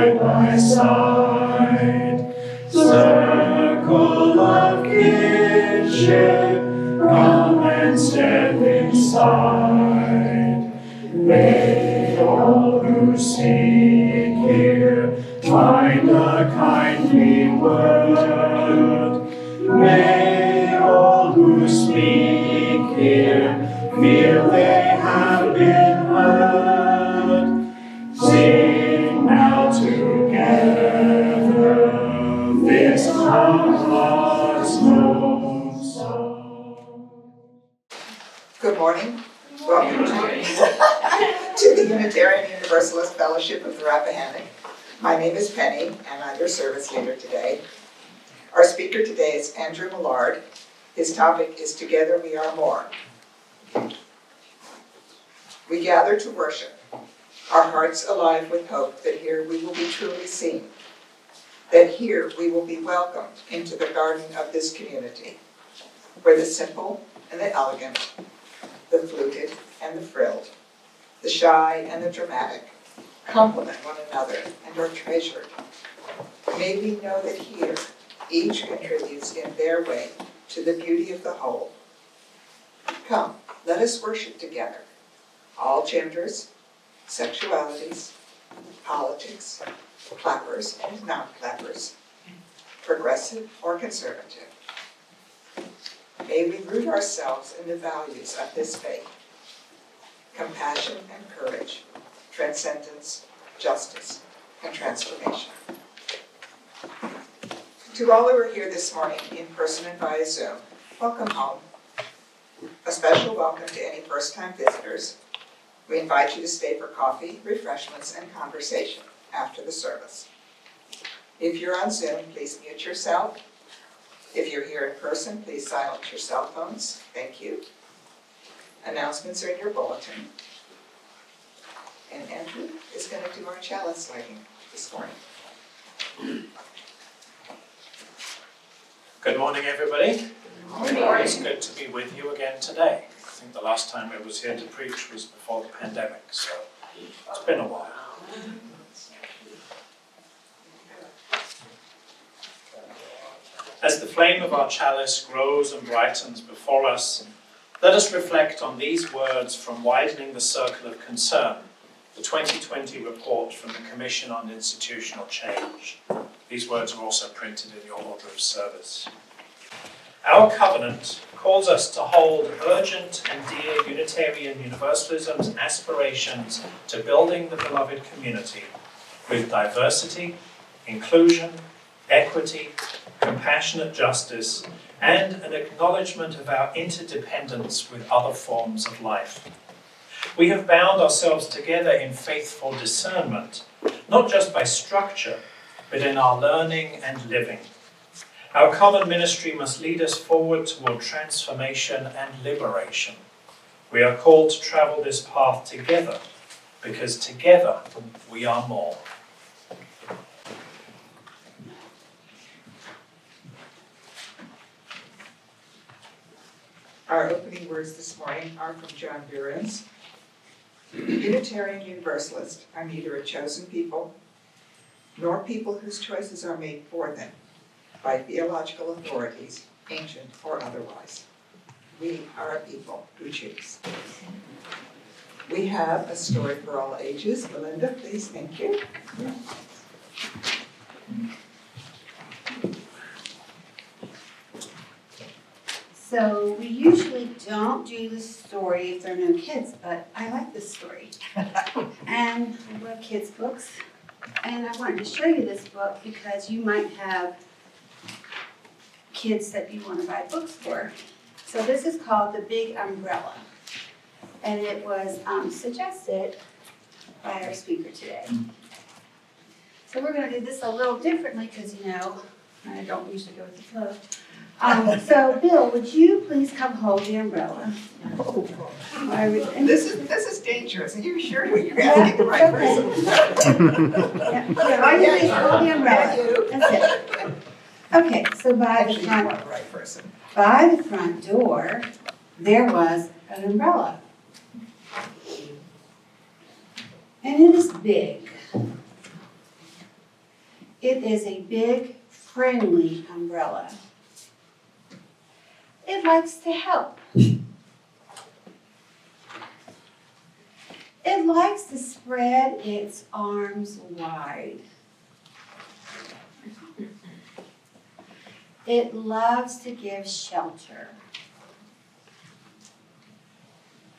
side by side. Circle of kinship, come and step inside. May all who seek here find a kindly word. May all who speak here feel they have been heard. Sing now together this our heart's own song. Good morning. Welcome to the Unitarian Universalist Fellowship of the Rappahannock. My name is Penny, and I'm your service leader today. Our speaker today is Andrew Millard. His topic is Together We Are More. We gather to worship, our hearts alive with hope that here we will be truly seen, that here we will be welcomed into the garden of this community, where the simple and the elegant, the fluted and the frilled, the shy and the dramatic complement one another and are treasured. May we know that here each contributes in their way to the beauty of the whole. Come, let us worship together. All genders, sexualities, politics, clappers and non-clappers, progressive or conservative. May we root ourselves in the values of this faith: compassion and courage, transcendence, justice, and transformation. To all who are here this morning in person and via Zoom, welcome home. A special welcome to any first-time visitors. We invite you to stay for coffee, refreshments, and conversation after the service. If you're on Zoom, please mute yourself. If you're here in person, please silence your cell phones. Thank you. Announcements are in your bulletin. And Andrew is going to do our chalice lighting this morning. Good morning, everybody. Good morning. It's good to be with you again today. I think the last time I was here to preach was before the pandemic, so it's been a while. As the flame of our chalice grows and brightens before us, let us reflect on these words from Widening the Circle of Concern, the 2020 report from the Commission on Institutional Change. These words are also printed in your order of service. Our covenant calls us to hold urgent and dear Unitarian Universalism's aspirations to building the beloved community with diversity, inclusion, equity, compassionate justice, and an acknowledgement of our interdependence with other forms of life. We have bound ourselves together in faithful discernment, not just by structure, but in our learning and living. Our common ministry must lead us forward toward transformation and liberation. We are called to travel this path together, because together we are more. Our opening words this morning are from John Burns. Unitarian Universalists are neither a chosen people, nor people whose choices are made for them by theological authorities, ancient or otherwise. We are a people who choose. We have a story for all ages. Melinda, please, thank you. So we usually don't do this story if there are no kids, but I like this story. And I love kids' books. And I wanted to show you this book because you might have kids that you want to buy books for. So this is called The Big Umbrella. And it was suggested by our speaker today. So we're going to do this a little differently because, you know, I don't usually go with the flow. So Bill, would you please come hold the umbrella? This is dangerous. Are you sure you're asking the right person? Yeah, why don't you hold the umbrella? That's it. Okay, so by the front door, there was an umbrella. And it is big. It is a big, friendly umbrella. It likes to help. It likes to spread its arms wide. It loves to give shelter.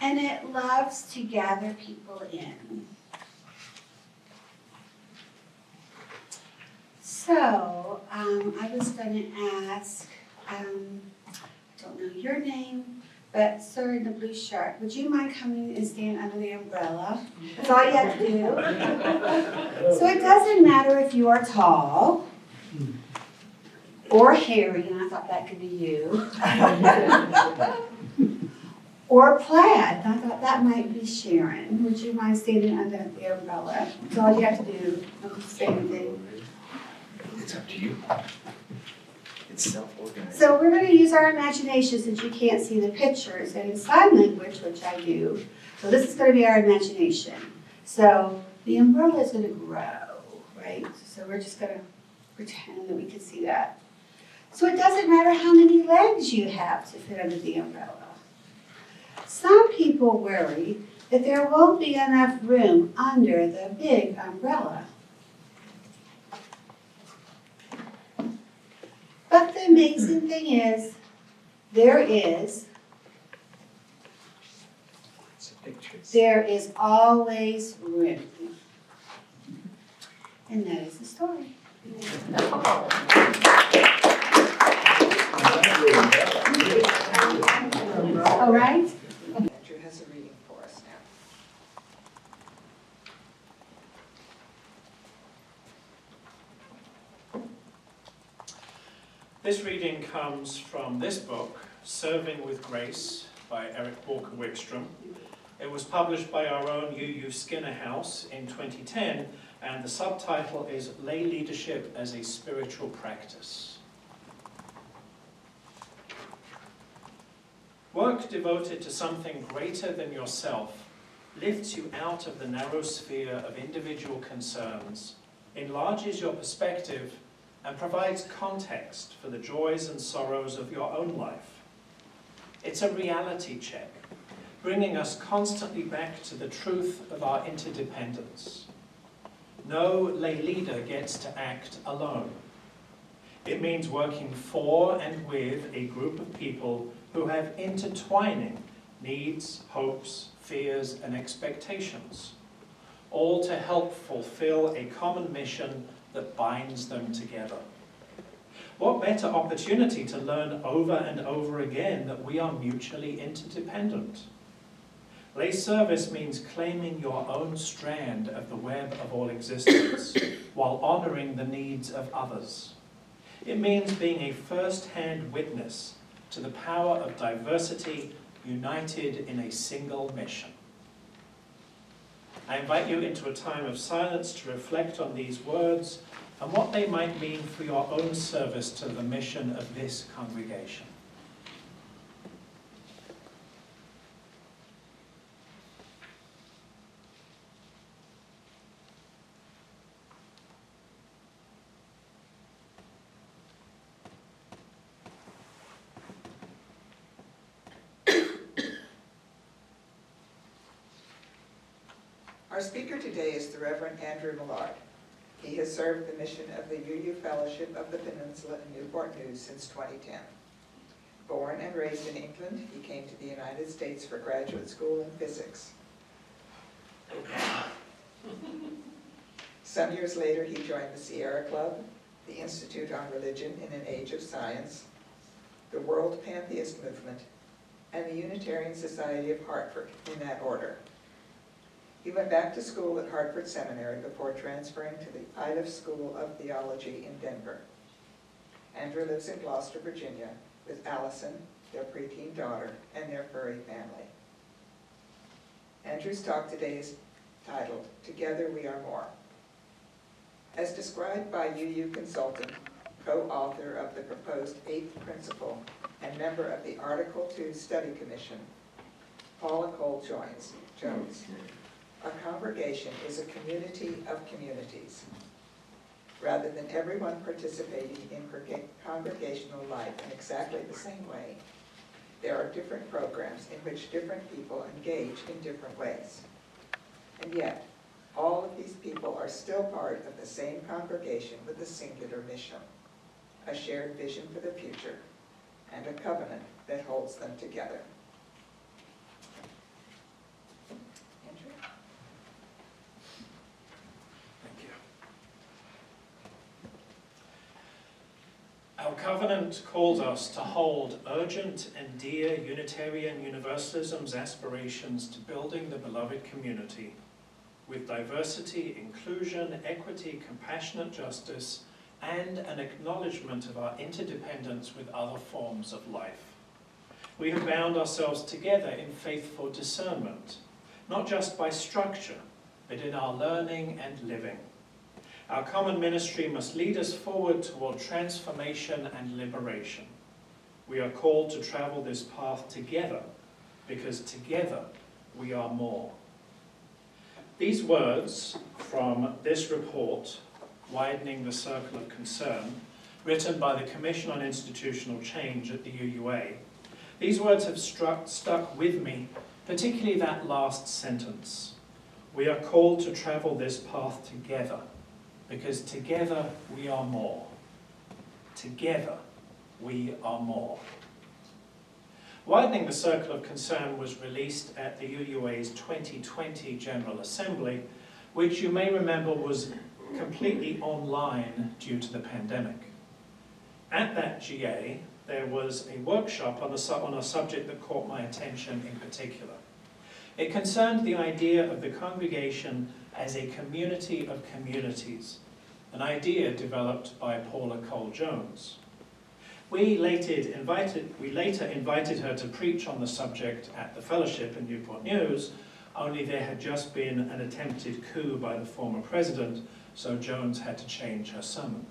And it loves to gather people in. So, I was going to ask, I don't know your name, but sir in the blue shirt, would you mind coming and stand under the umbrella? That's all you have to do. So it doesn't matter if you are tall or hairy, and I thought that could be you, or plaid, and I thought that might be Sharon. Would you mind standing under the umbrella? That's all you have to do. Don't say anything. It's up to you. It's self-organized. So we're going to use our imagination since you can't see the pictures, and in sign language, which I do. So this is going to be our imagination. So the umbrella is going to grow, right? So we're just going to pretend that we can see that. So it doesn't matter how many legs you have to fit under the umbrella. Some people worry that there won't be enough room under the big umbrella. But the amazing thing is, there is always room. And that is the story. All right? Andrew has a reading for us now. This reading comes from this book, Serving with Grace, by Eric Walker Wickstrom. It was published by our own UU Skinner House in 2010, and the subtitle is Lay Leadership as a Spiritual Practice. Work devoted to something greater than yourself lifts you out of the narrow sphere of individual concerns, enlarges your perspective, and provides context for the joys and sorrows of your own life. It's a reality check, bringing us constantly back to the truth of our interdependence. No lay leader gets to act alone. It means working for and with a group of people who have intertwining needs, hopes, fears, and expectations, all to help fulfill a common mission that binds them together. What better opportunity to learn over and over again that we are mutually interdependent? Lay service means claiming your own strand of the web of all existence while honoring the needs of others. It means being a first-hand witness to the power of diversity united in a single mission. I invite you into a time of silence to reflect on these words and what they might mean for your own service to the mission of this congregation. Our speaker today is the Reverend Andrew Millard. He has served the mission of the UU Fellowship of the Peninsula in Newport News since 2010. Born and raised in England, he came to the United States for graduate school in physics. Some years later, he joined the Sierra Club, the Institute on Religion in an Age of Science, the World Pantheist Movement, and the Unitarian Society of Hartford, in that order. He went back to school at Hartford Seminary before transferring to the Iliff School of Theology in Denver. Andrew lives in Gloucester, Virginia, with Allison, their preteen daughter, and their furry family. Andrew's talk today is titled, Together We Are More. As described by UU consultant, co-author of the proposed 8th principle, and member of the Article 2 Study Commission, Paula Cole Jones. A congregation is a community of communities. rather than everyone participating in congregational life in exactly the same way, there are different programs in which different people engage in different ways. And yet, all of these people are still part of the same congregation with a singular mission, a shared vision for the future, and a covenant that holds them together. Andrew? Thank you. Our covenant calls us to hold urgent and dear Unitarian Universalism's aspirations to building the beloved community with diversity, inclusion, equity, compassionate justice, and an acknowledgement of our interdependence with other forms of life. We have bound ourselves together in faithful discernment, not just by structure, but in our learning and living. Our common ministry must lead us forward toward transformation and liberation. We are called to travel this path together, because together we are more. These words from this report, Widening the Circle of Concern, written by the Commission on Institutional Change at the UUA, these words have stuck with me, particularly that last sentence. We are called to travel this path together, because together we are more. Together we are more. Widening the Circle of Concern was released at the UUA's 2020 General Assembly, which you may remember was completely online due to the pandemic. At that GA, there was a workshop on a subject that caught my attention in particular. It concerned the idea of the congregation as a community of communities, an idea developed by Paula Cole Jones. We later invited her to preach on the subject at the fellowship in Newport News, only there had just been an attempted coup by the former president, so Jones had to change her sermon.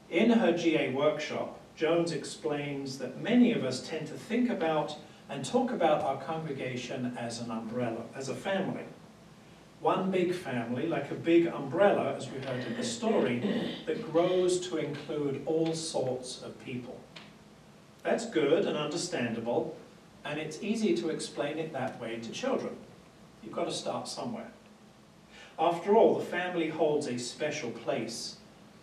In her GA workshop, Jones explains that many of us tend to think about and talk about our congregation as an umbrella, as a family. One big family, like a big umbrella, as we heard in the story, that grows to include all sorts of people. That's good and understandable, and it's easy to explain it that way to children. You've got to start somewhere. After all, the family holds a special place,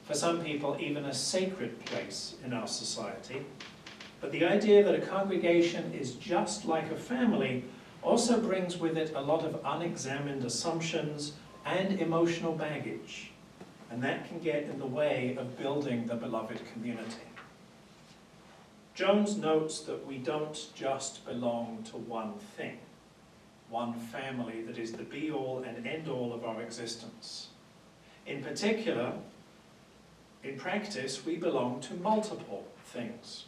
for some people even a sacred place in our society. But the idea that a congregation is just like a family also brings with it a lot of unexamined assumptions and emotional baggage, and that can get in the way of building the beloved community. Jones notes that we don't just belong to one thing, one family that is the be-all and end-all of our existence. In particular, in practice, we belong to multiple things.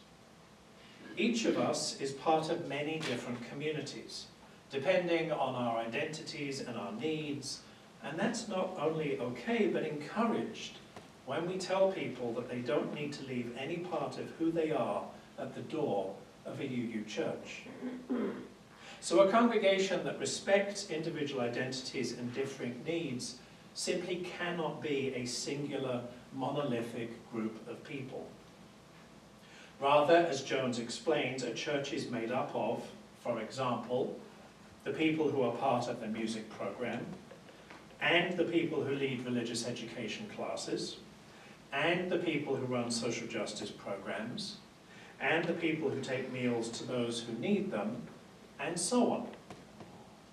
Each of us is part of many different communities, depending on our identities and our needs, and that's not only okay, but encouraged when we tell people that they don't need to leave any part of who they are at the door of a UU church. So a congregation that respects individual identities and different needs simply cannot be a singular, monolithic group of people. Rather, as Jones explains, a church is made up of, for example, the people who are part of the music program, and the people who lead religious education classes, and the people who run social justice programs, and the people who take meals to those who need them, and so on.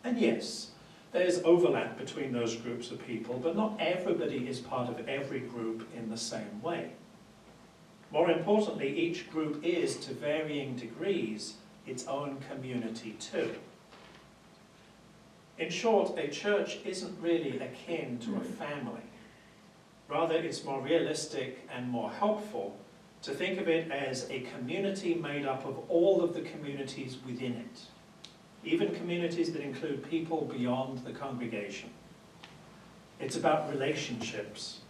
And yes, there's overlap between those groups of people, but not everybody is part of every group in the same way. More importantly, each group is, to varying degrees, its own community too. In short, a church isn't really akin to a family. Rather, it's more realistic and more helpful to think of it as a community made up of all of the communities within it, even communities that include people beyond the congregation. It's about relationships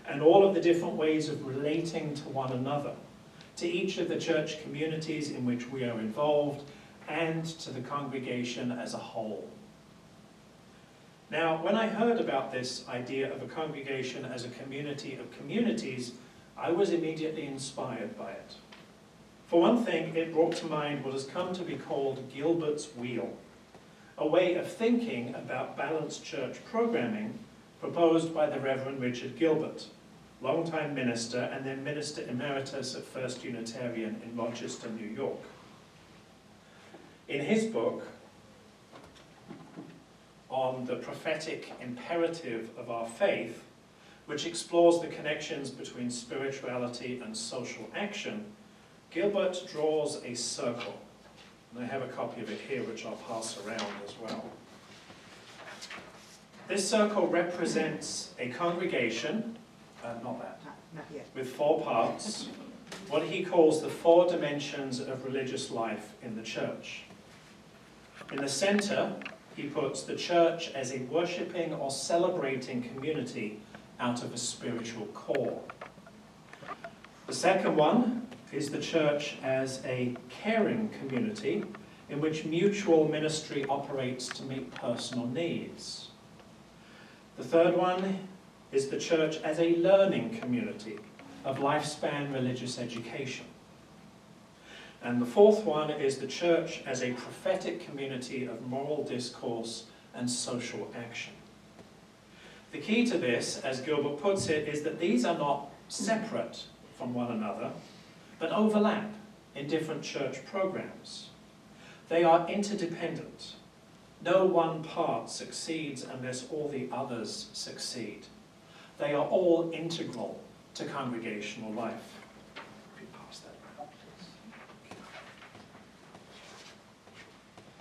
and all of the different ways of relating to one another, to each of the church communities in which we are involved, and to the congregation as a whole. Now, when I heard about this idea of a congregation as a community of communities, I was immediately inspired by it. For one thing, it brought to mind what has come to be called Gilbert's Wheel, a way of thinking about balanced church programming proposed by the Reverend Richard Gilbert, longtime minister and then minister emeritus at First Unitarian in Rochester, New York. In his book on the prophetic imperative of our faith, which explores the connections between spirituality and social action, Gilbert draws a circle. And I have a copy of it here, which I'll pass around as well. This circle represents a congregation, Not yet. with 4 parts, what he calls the 4 dimensions of religious life in the church. In the center, he puts the church as a worshipping or celebrating community out of a spiritual core. The second one is the church as a caring community in which mutual ministry operates to meet personal needs. The third one is the church as a learning community of lifespan religious education. And the fourth one is the church as a prophetic community of moral discourse and social action. The key to this, as Gilbert puts it, is that these are not separate from one another, but overlap in different church programs. They are interdependent. No one part succeeds unless all the others succeed. They are all integral to congregational life. If you pass that around, please.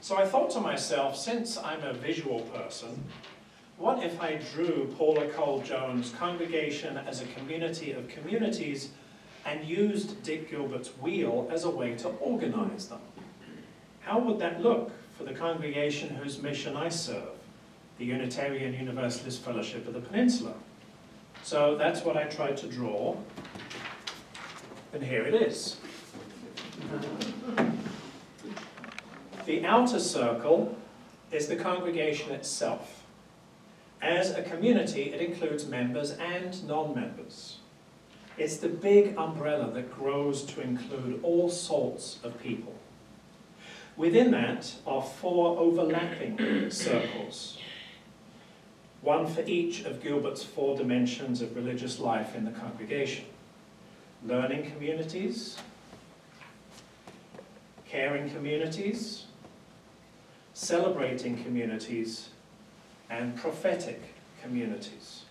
So I thought to myself, since I'm a visual person, what if I drew Paula Cole Jones' congregation as a community of communities and used Dick Gilbert's wheel as a way to organize them? How would that look for the congregation whose mission I serve, the Unitarian Universalist Fellowship of the Peninsula? So that's what I tried to draw, and here it is. The outer circle is the congregation itself. As a community, it includes members and non-members. It's the big umbrella that grows to include all sorts of people. Within that are 4 overlapping circles, one for each of Gilbert's 4 dimensions of religious life in the congregation: learning communities, caring communities, celebrating communities, and prophetic communities.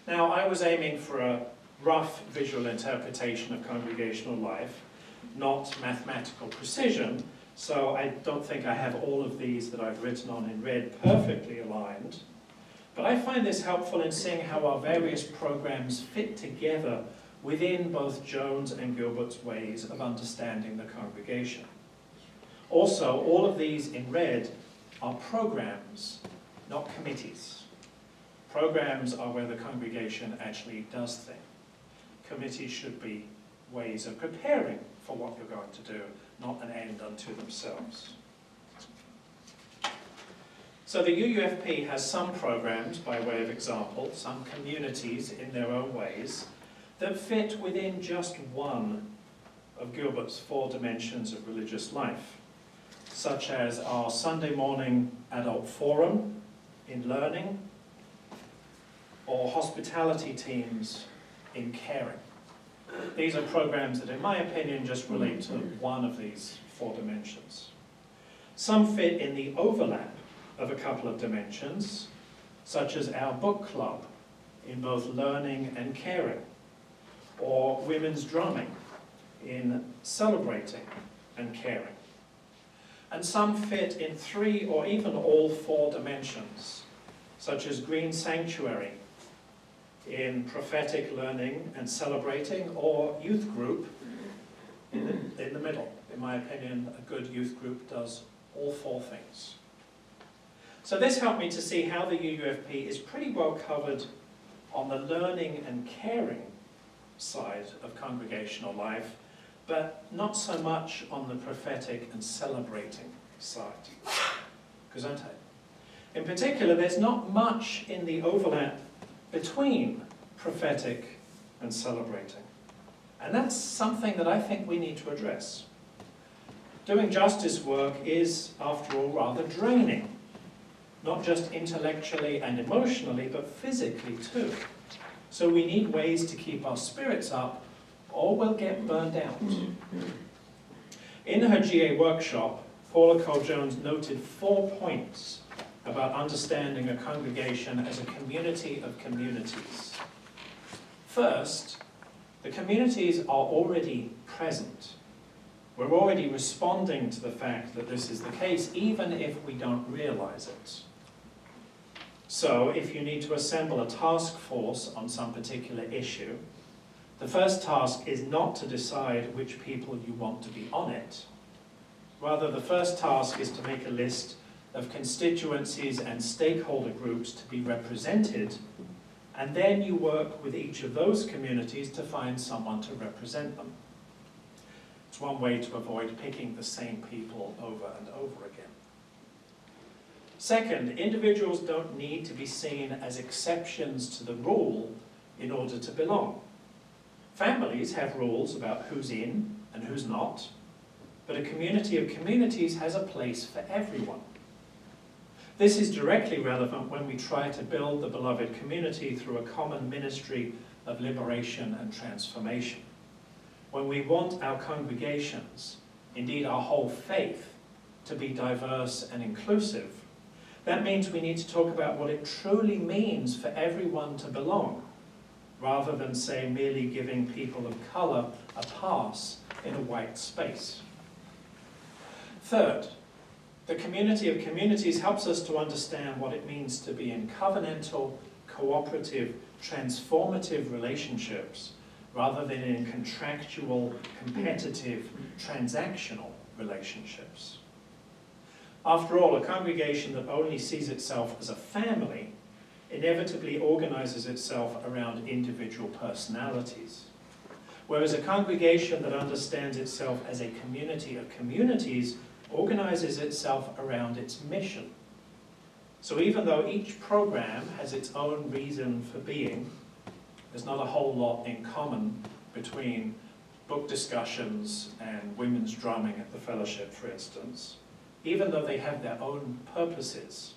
Now, I was aiming for a rough visual interpretation of congregational life, not mathematical precision, so I don't think I have all of these that I've written on in red perfectly aligned. But I find this helpful in seeing how our various programs fit together within both Jones and Gilbert's ways of understanding the congregation. Also, all of these in red are programs, not committees. Programs are where the congregation actually does things. Committees should be ways of preparing for what you're going to do, not an end unto themselves. So the UUFP has some programs, by way of example, some communities in their own ways, that fit within just one of Gilbert's 4 dimensions of religious life, such as our Sunday morning adult forum in learning, or hospitality teams in caring. These are programs that, in my opinion, just relate to one of these 4 dimensions. Some fit in the overlap of a couple of dimensions, such as our book club in both learning and caring, or women's drumming in celebrating and caring. And some fit in 3 or even all 4 dimensions, such as green sanctuary in prophetic learning and celebrating, or youth group in the middle. In my opinion, a good youth group does all 4 things. So this helped me to see how the UUFP is pretty well covered on the learning and caring side of congregational life, but not so much on the prophetic and celebrating side. Gesundheit. In particular, there's not much in the overlap between prophetic and celebrating. And that's something that I think we need to address. Doing justice work is, after all, rather draining, not just intellectually and emotionally, but physically too. So we need ways to keep our spirits up, or we'll get burned out. In her GA workshop, Paula Cole Jones noted 4 points about understanding a congregation as a community of communities. First, the communities are already present. We're already responding to the fact that this is the case, even if we don't realize it. So, if you need to assemble a task force on some particular issue, the first task is not to decide which people you want to be on it. Rather, the first task is to make a list of constituencies and stakeholder groups to be represented, and then you work with each of those communities to find someone to represent them. It's one way to avoid picking the same people over and over again. Second, individuals don't need to be seen as exceptions to the rule in order to belong. Families have rules about who's in and who's not, but a community of communities has a place for everyone. This is directly relevant when we try to build the beloved community through a common ministry of liberation and transformation. When we want our congregations, indeed our whole faith, to be diverse and inclusive, that means we need to talk about what it truly means for everyone to belong, rather than, say, merely giving people of colour a pass in a white space. Third, the community of communities helps us to understand what it means to be in covenantal, cooperative, transformative relationships, rather than in contractual, competitive, transactional relationships. After all, a congregation that only sees itself as a family inevitably organizes itself around individual personalities, whereas a congregation that understands itself as a community of communities organizes itself around its mission. So even though each program has its own reason for being, there's not a whole lot in common between book discussions and women's drumming at the fellowship, for instance, even though they have their own purposes,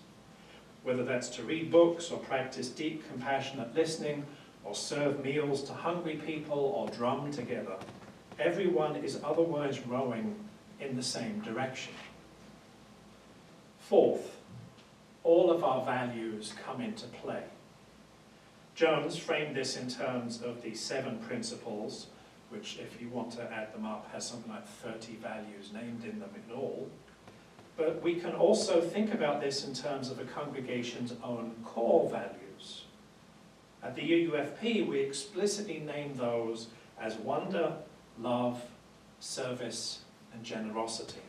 whether that's to read books or practice deep, compassionate listening or serve meals to hungry people or drum together. Everyone is otherwise rowing in the same direction. Fourth, all of our values come into play. Jones framed this in terms of the 7 principles, which, if you want to add them up, has something like 30 values named in them in all. But we can also think about this in terms of a congregation's own core values. At the UUFP, we explicitly name those as wonder, love, service, and generosity.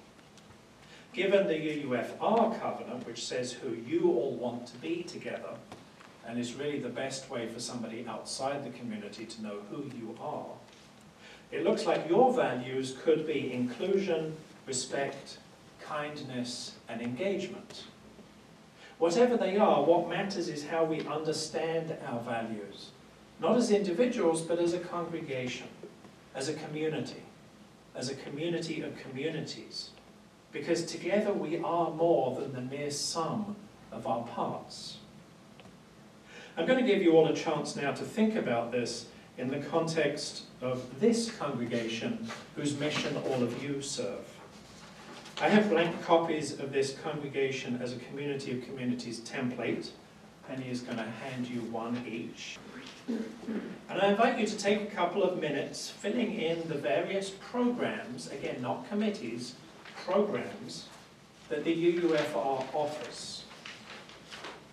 Given the UUFR covenant, which says who you all want to be together, and is really the best way for somebody outside the community to know who you are, it looks like your values could be inclusion, respect, kindness, and engagement. Whatever they are, what matters is how we understand our values, not as individuals, but as a congregation, as a community of communities, because together we are more than the mere sum of our parts. I'm going to give you all a chance now to think about this in the context of this congregation whose mission all of you serve. I have blank copies of this congregation as a community of communities template. Penny is going to hand you one each. And I invite you to take a couple of minutes filling in the various programs, again, not committees, programs that the UUFR offers.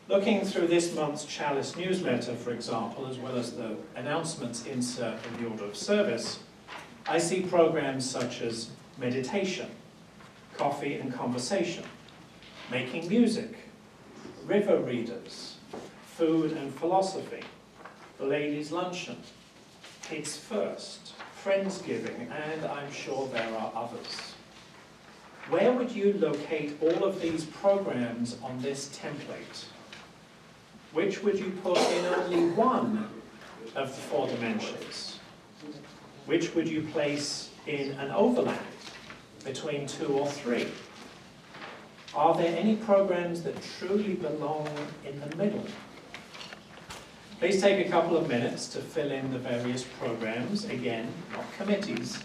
Looking through this month's Chalice newsletter, for example, as well as the announcements insert in the order of service, I see programs such as meditation, coffee and conversation, making music, river readers, food and philosophy, the ladies' luncheon, kids first, friendsgiving, and I'm sure there are others. where would you locate all of these programs on this template? Which would you put in only one of the 4 dimensions? Which would you place in an overlap between 2 or 3? Are there any programs that truly belong in the middle? Please take a couple of minutes to fill in the various programs, again, not committees,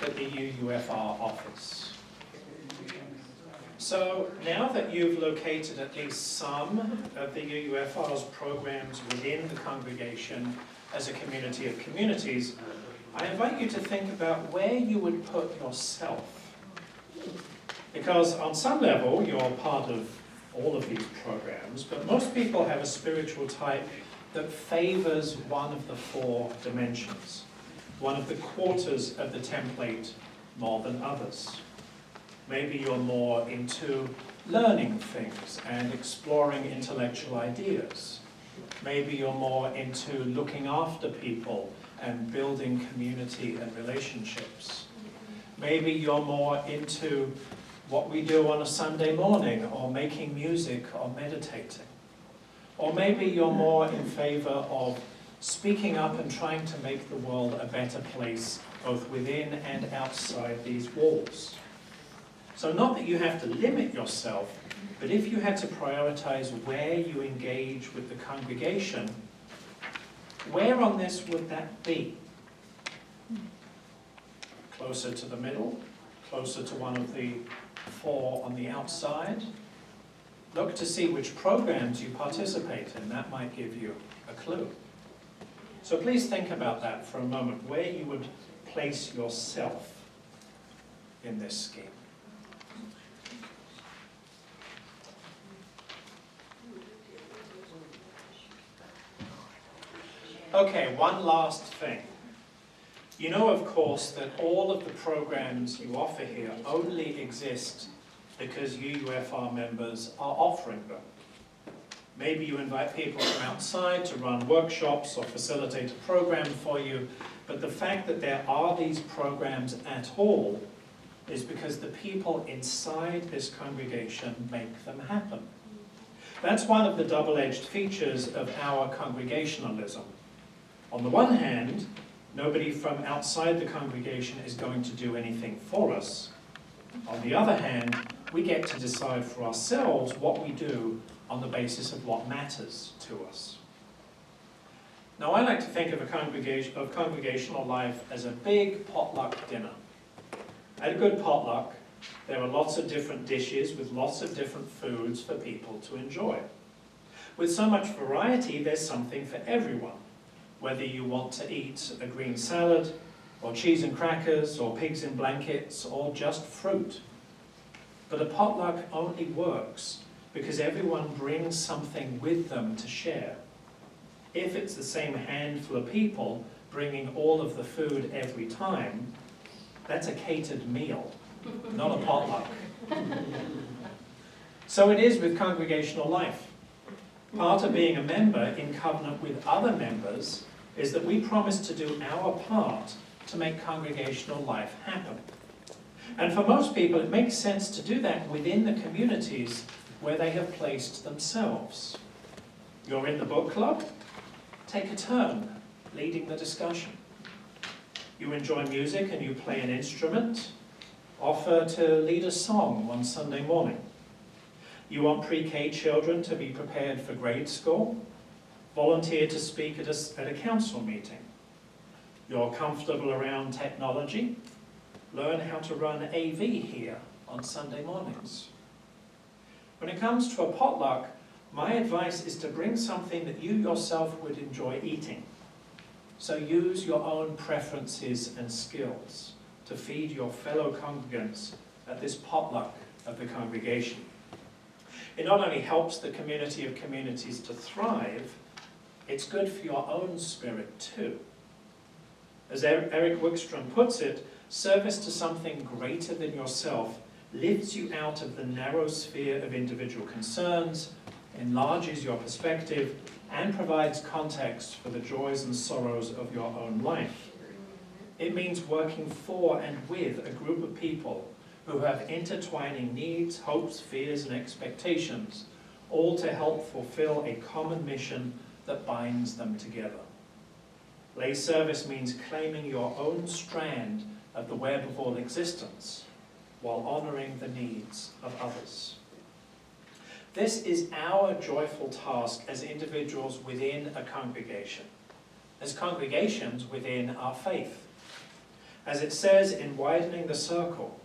that the UUFR offers. So now that you've located at least some of the UUFR's programs within the congregation as a community of communities, I invite you to think about where you would put yourself. Because on some level, you're part of all of these programs, but most people have a spiritual type that favors one of the 4 dimensions, one of the quarters of the template more than others. Maybe you're more into learning things and exploring intellectual ideas. Maybe you're more into looking after people and building community and relationships. Maybe you're more into what we do on a Sunday morning, or making music or meditating. Or maybe you're more in favor of speaking up and trying to make the world a better place, both within and outside these walls. So not that you have to limit yourself, but if you had to prioritize where you engage with the congregation, where on this would that be? Closer to the middle? Closer to one of the 4 on the outside? Look to see which programs you participate in. That might give you a clue. So please think about that for a moment, where you would place yourself in this scheme. Okay, one last thing. You know, of course, that all of the programs you offer here only exist because UUFR members are offering them. Maybe you invite people from outside to run workshops or facilitate a program for you, but the fact that there are these programs at all is because the people inside this congregation make them happen. That's one of the double-edged features of our congregationalism. On the one hand, nobody from outside the congregation is going to do anything for us. On the other hand, we get to decide for ourselves what we do on the basis of what matters to us. Now, I like to think of congregational life as a big potluck dinner. At a good potluck, there are lots of different dishes with lots of different foods for people to enjoy. With so much variety, there's something for everyone. Whether you want to eat a green salad, or cheese and crackers, or pigs in blankets, or just fruit. But a potluck only works because everyone brings something with them to share. If it's the same handful of people bringing all of the food every time, that's a catered meal, not a potluck. So it is with congregational life. Part of being a member in covenant with other members is that we promise to do our part to make congregational life happen. And for most people, it makes sense to do that within the communities where they have placed themselves. You're in the book club? Take a turn leading the discussion. You enjoy music and you play an instrument? Offer to lead a song one Sunday morning. You want pre-K children to be prepared for grade school? Volunteer to speak at a council meeting. You're comfortable around technology? Learn how to run AV here on Sunday mornings. When it comes to a potluck, my advice is to bring something that you yourself would enjoy eating. So use your own preferences and skills to feed your fellow congregants at this potluck of the congregation. It not only helps the community of communities to thrive, it's good for your own spirit too. As Eric Wickstrom puts it, service to something greater than yourself lifts you out of the narrow sphere of individual concerns, enlarges your perspective, and provides context for the joys and sorrows of your own life. It means working for and with a group of people who have intertwining needs, hopes, fears, and expectations, all to help fulfill a common mission that binds them together. Lay service means claiming your own strand of the web of all existence while honoring the needs of others. This is our joyful task as individuals within a congregation, as congregations within our faith. As it says in Widening the Circle,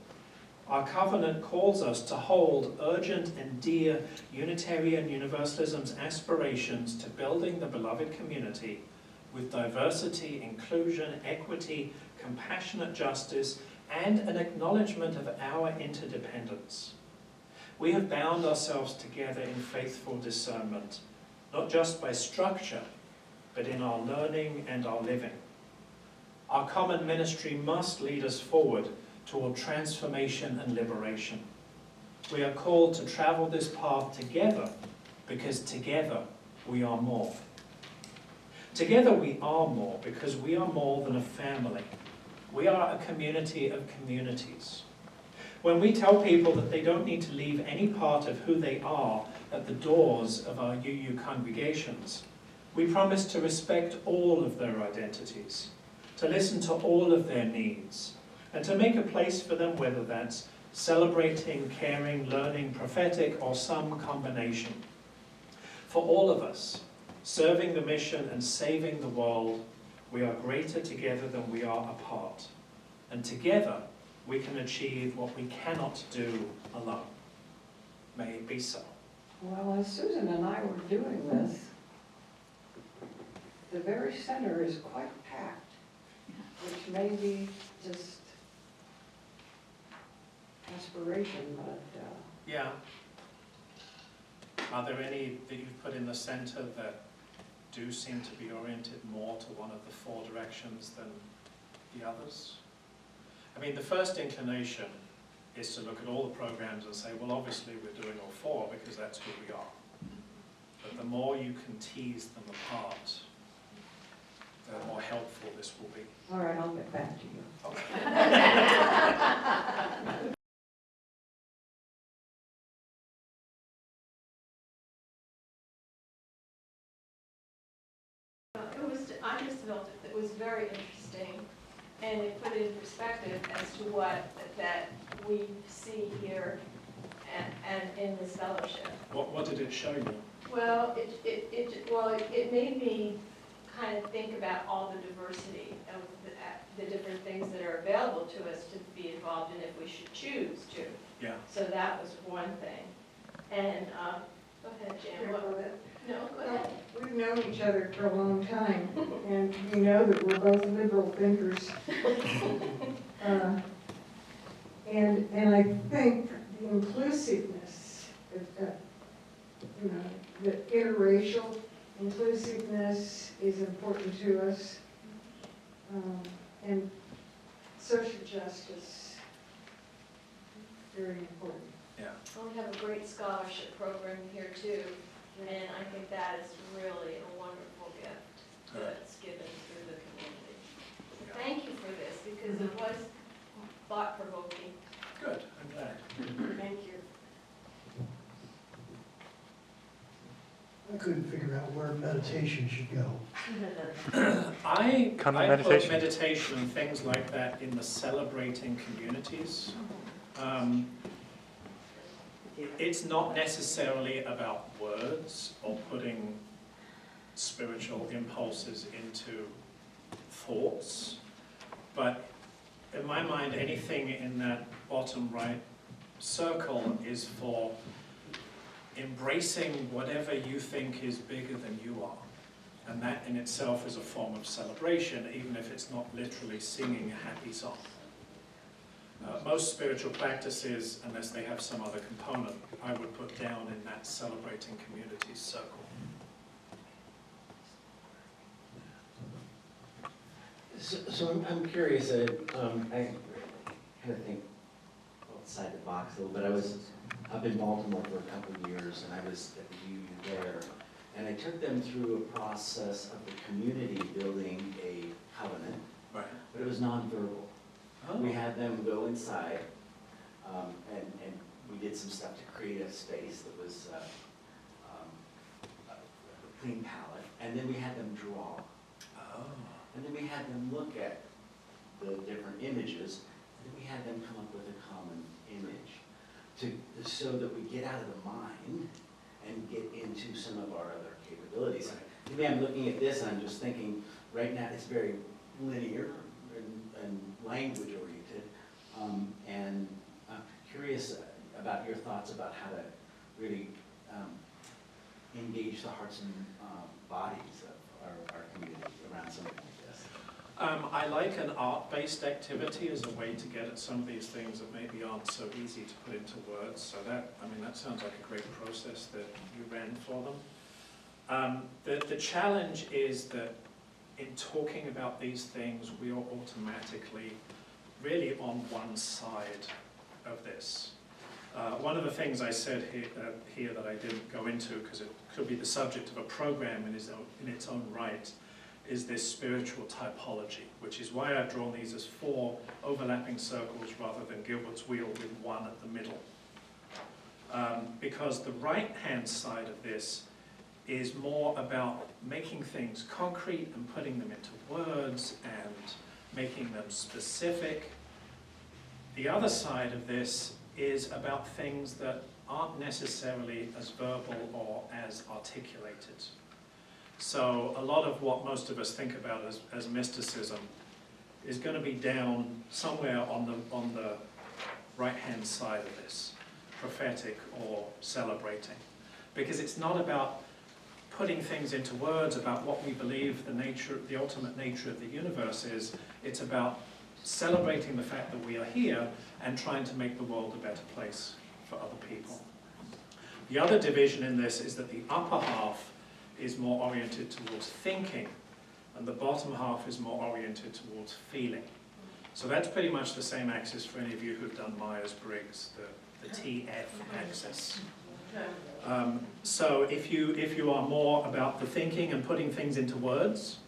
our covenant calls us to hold urgent and dear Unitarian Universalism's aspirations to building the beloved community with diversity, inclusion, equity, compassionate justice, and an acknowledgement of our interdependence. We have bound ourselves together in faithful discernment, not just by structure, but in our learning and our living. Our common ministry must lead us forward toward transformation and liberation. We are called to travel this path together because together we are more. Together we are more because we are more than a family. We are a community of communities. When we tell people that they don't need to leave any part of who they are at the doors of our UU congregations, we promise to respect all of their identities, to listen to all of their needs, and to make a place for them, whether that's celebrating, caring, learning, prophetic, or some combination. For all of us, serving the mission and saving the world, we are greater together than we are apart. And together, we can achieve what we cannot do alone. May it be so. Well, as Susan and I were doing this, the very center is quite packed, which may be just aspiration, but Yeah. Are there any that you've put in the center that do seem to be oriented more to one of the four directions than the others? I mean, the first inclination is to look at all the programs and say, well, obviously we're doing all four because that's who we are. But the more you can tease them apart, the more helpful this will be. all right, I'll get back to you. I just felt it was very interesting, and it put it in perspective as to what that we see here and in this fellowship. What did it show you? Well, it made me kind of think about all the diversity of the different things that are available to us to be involved in if we should choose to. Yeah. So that was one thing. And go ahead, Jan. No, go ahead. We've known each other for a long time, and we know that we're both liberal thinkers. And I think the inclusiveness, the interracial inclusiveness is important to us, and social justice, very important. Yeah. Well, we have a great scholarship program here too, and I think that is really a wonderful gift that's given through the community. So thank you for this, because it was thought-provoking. Good, I'm glad. Thank you. I couldn't figure out where meditation should go. I Come to put meditation. meditation and things like that in the celebrating communities. It's not necessarily about words or putting spiritual impulses into thoughts, but in my mind, anything in that bottom right circle is for embracing whatever you think is bigger than you are. And that in itself is a form of celebration, even if it's not literally singing a happy song. Most spiritual practices, unless they have some other component, I would put down in that celebrating communities circle. So I'm curious, I kind of think outside the box a little bit. I was up in Baltimore for a couple of years, and I was at the UU there, and I took them through a process of the community building a covenant, Right. but it was nonverbal. Oh. We had them go inside, And we did some stuff to create a space that was a clean palette, and then we had them draw. Oh. And then we had them look at the different images, and then we had them come up with a common image so that we get out of the mind and get into some of our other capabilities. Maybe I'm looking at this and I'm just thinking, right now it's very linear and language oriented, and I'm curious about your thoughts about how to really engage the hearts and bodies of our community around something like this. I like an art-based activity as a way to get at some of these things that maybe aren't so easy to put into words. So that sounds like a great process that you ran for them. The challenge is that in talking about these things, we are automatically really on one side of this. One of the things I said here that I didn't go into, because it could be the subject of a program in its own right, is this spiritual typology, which is why I've drawn these as 4 overlapping circles rather than Gilbert's wheel with 1 at the middle. Because the right-hand side of this is more about making things concrete and putting them into words and making them specific. The other side of this is about things that aren't necessarily as verbal or as articulated. So a lot of what most of us think about as mysticism is going to be down somewhere on the right-hand side of this, prophetic or celebrating. Because it's not about putting things into words about what we believe the ultimate nature of the universe is. It's about celebrating the fact that we are here and trying to make the world a better place for other people. The other division in this is that the upper half is more oriented towards thinking, and the bottom half is more oriented towards feeling. So that's pretty much the same axis for any of you who've done Myers-Briggs, the TF axis. So if you are more about the thinking and putting things into words,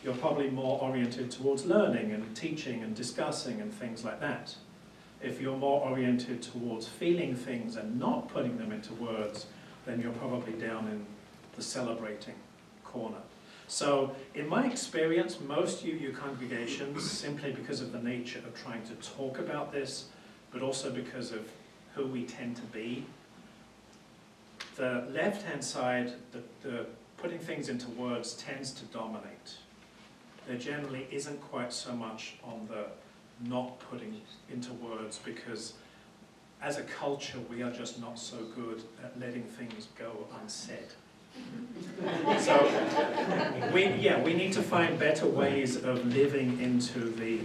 you're probably more oriented towards learning and teaching and discussing and things like that. If you're more oriented towards feeling things and not putting them into words, then you're probably down in the celebrating corner. So in my experience, most UU congregations, simply because of the nature of trying to talk about this, but also because of who we tend to be, the left-hand side, the putting things into words tends to dominate. There generally isn't quite so much on the not putting into words, because as a culture, we are just not so good at letting things go unsaid. So we need to find better ways of living into the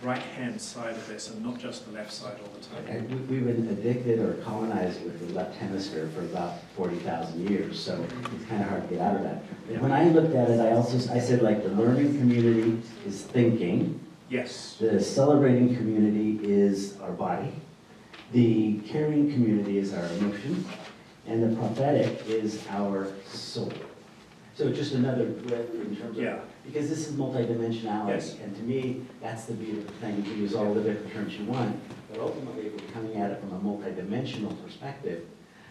right-hand side of this and not just the left side all the time. And we've been addicted or colonized with the left hemisphere for about 40,000 years, so it's kind of hard to get out of that. But when I looked at it, I said like the learning community is thinking. Yes. The celebrating community is our body. The caring community is our emotion. And the prophetic is our soul. So just another grip in terms of, because this is multidimensionality. Yes. And to me, that's the beautiful thing. You can use all the different terms you want, but ultimately, if we're coming at it from a multidimensional perspective,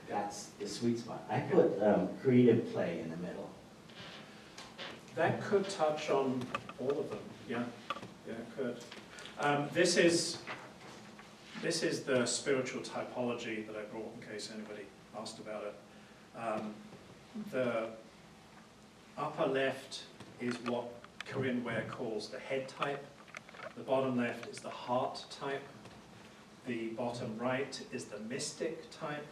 that's the sweet spot. I put creative play in the middle. That could touch on all of them, yeah, it could. This is the spiritual typology that I brought in case anybody asked about it. The upper left is what Corinne Ware calls the head type. The bottom left is the heart type. The bottom right is the mystic type.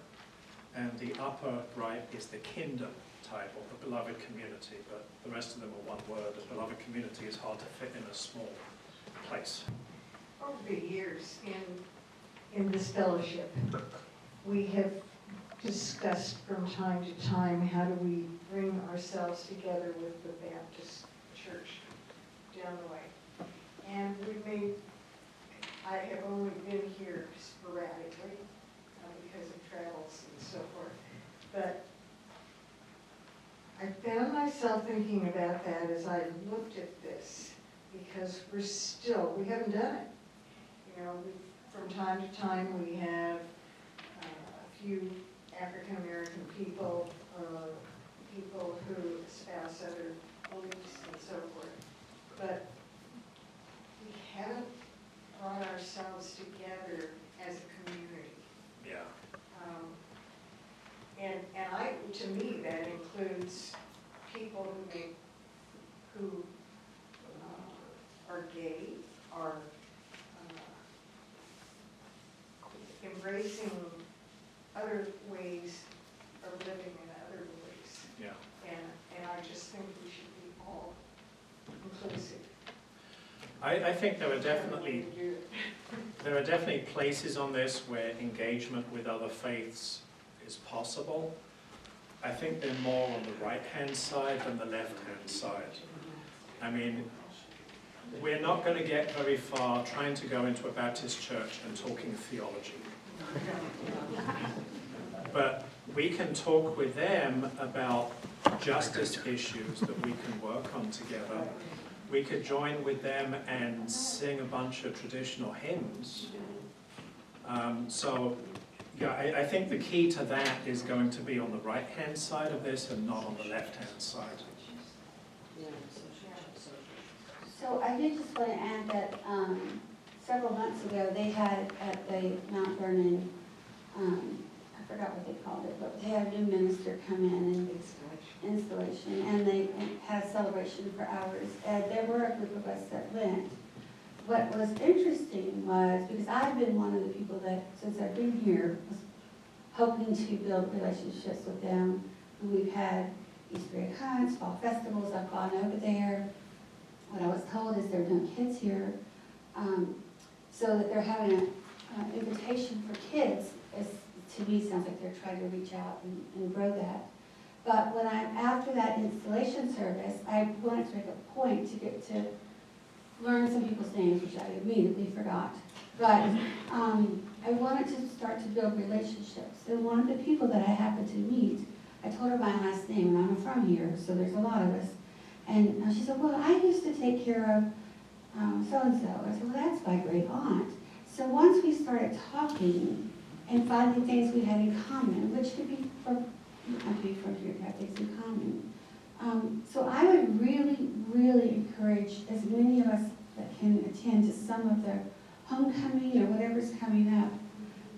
And the upper right is the kingdom type, or the beloved community. But the rest of them are one word. The beloved community is hard to fit in a small place. Over the years in this fellowship, we have discussed from time to time how do we bring ourselves together with the Baptist church down the way. And I have only been here sporadically because of travels and so forth. But I found myself thinking about that as I looked at this, because we haven't done it. You know, from time to time, we have a few African-American people, people who espouse other beliefs and so forth. But we haven't brought ourselves together as a community. Yeah. And to me, that includes people who are gay, are embracing other ways of living in other ways. Yeah. And I just think we should be all inclusive. I think there are definitely places on this where engagement with other faiths is possible. I think they're more on the right-hand side than the left-hand side. I mean, we're not going to get very far trying to go into a Baptist church and talking theology. But we can talk with them about justice issues that we can work on together. We could join with them and sing a bunch of traditional hymns. Yeah, I think the key to that is going to be on the right-hand side of this and not on the left-hand side. So I did just want to add that several months ago, they had at the Mount Vernon, I forgot what they called it, but they had a new minister come in and installation, and they had a celebration for hours. And there were a group of us that went. What was interesting was, because I've been one of the people that, since I've been here, was hoping to build relationships with them. And we've had Easter egg hunts, fall festivals, I've gone over there. What I was told is there are no kids here. So that they're having an invitation for kids, is, to me, sounds like they're trying to reach out and grow that. But when after that installation service, I wanted to make a point to get to learn some people's names, which I immediately forgot. But I wanted to start to build relationships. And one of the people that I happened to meet, I told her my last name, and I'm from here, so there's a lot of us. And she said, well, I used to take care of so-and-so. I said, well, that's my great aunt. So once we started talking and finding things we had in common, which could be from, you don't have to be from here to have things in common. So I would really, really encourage as many of us that can attend to some of the homecoming or whatever's coming up,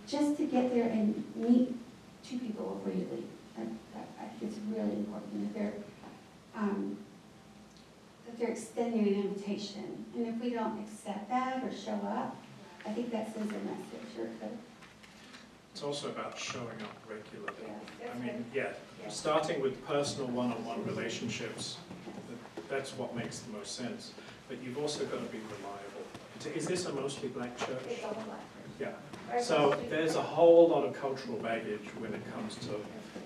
just to get there and meet two people before you leave. I think it's really important that they're extending an invitation. And if we don't accept that or show up, I think that sends a message. Or It's also about showing up regularly. Yeah, I mean, yeah, starting with personal one-on-one relationships, that's what makes the most sense. But you've also got to be reliable. Is this a mostly black church? it's all black. Yeah. So there's a whole lot of cultural baggage when it comes to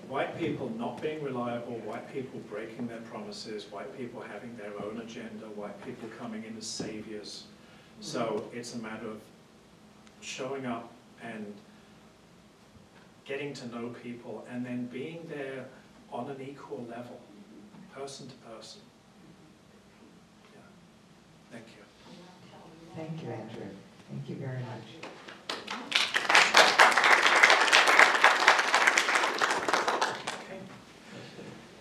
white people not being reliable, white people breaking their promises, white people having their own agenda, white people coming in as saviors. So it's a matter of showing up and getting to know people and then being there on an equal level, person to person. Yeah. Thank you. Thank you, Andrew. Thank you very much.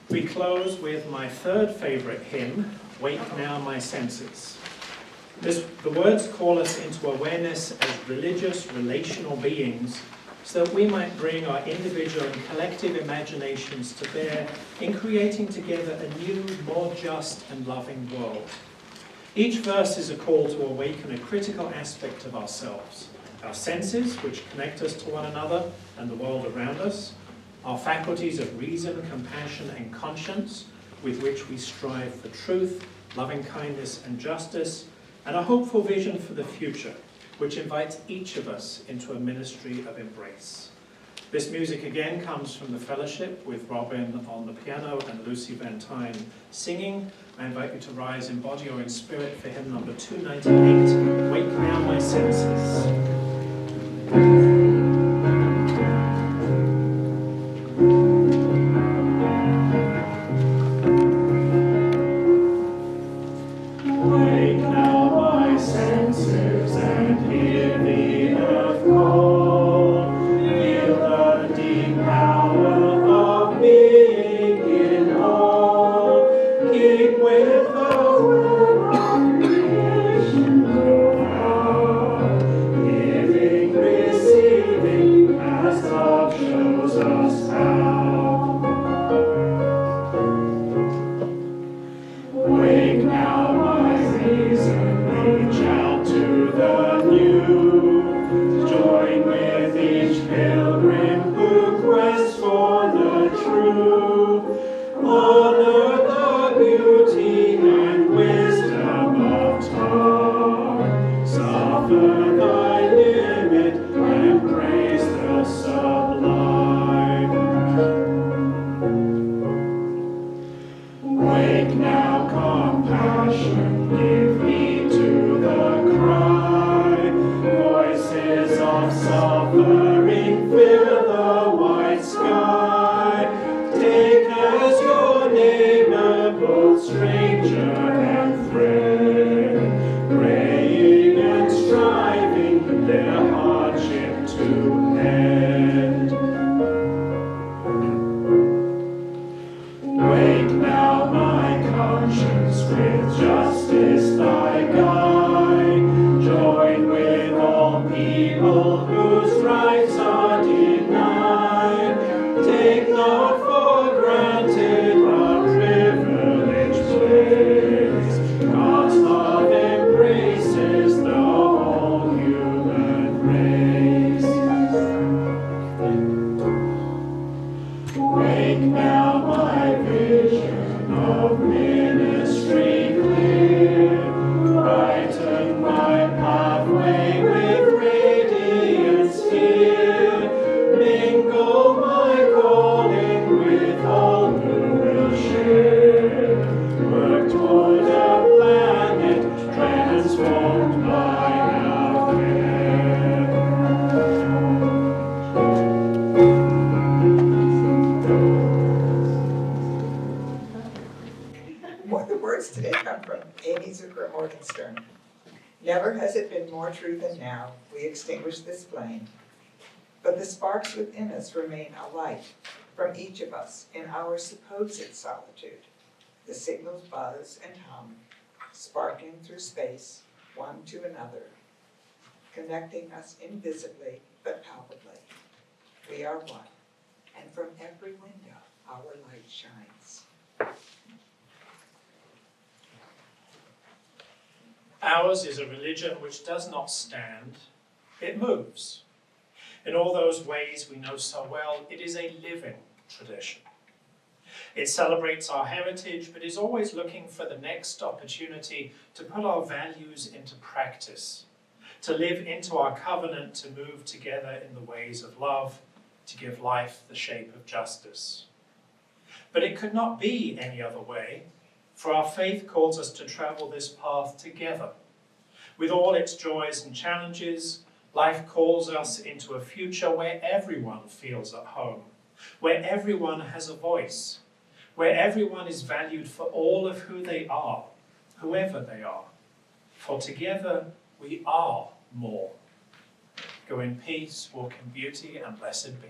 We close with my third favorite hymn, Wake Now My Senses. The words call us into awareness as religious, relational beings so that we might bring our individual and collective imaginations to bear in creating together a new, more just and loving world. Each verse is a call to awaken a critical aspect of ourselves, our senses, which connect us to one another and the world around us, our faculties of reason, compassion, and conscience, with which we strive for truth, loving kindness, and justice, and a hopeful vision for the future, which invites each of us into a ministry of embrace. This music again comes from the fellowship with Robin on the piano and Lucy Van Tyne singing. I invite you to rise in body or in spirit for hymn number 298, Wake Now My Senses. Wake now my senses and hear the Lucifer Morgenstern. Never has it been more true than now. We extinguish this flame, but the sparks within us remain alight from each of us in our supposed solitude. The signals buzz and hum, sparkling through space, one to another, connecting us invisibly but palpably. We are one, and from every window our light shines. Ours is a religion which does not stand, it moves. In all those ways we know so well, it is a living tradition. It celebrates our heritage, but is always looking for the next opportunity to put our values into practice, to live into our covenant, to move together in the ways of love, to give life the shape of justice. But it could not be any other way, for our faith calls us to travel this path together. With all its joys and challenges, life calls us into a future where everyone feels at home, where everyone has a voice, where everyone is valued for all of who they are, whoever they are. For together we are more. Go in peace, walk in beauty, and blessed be.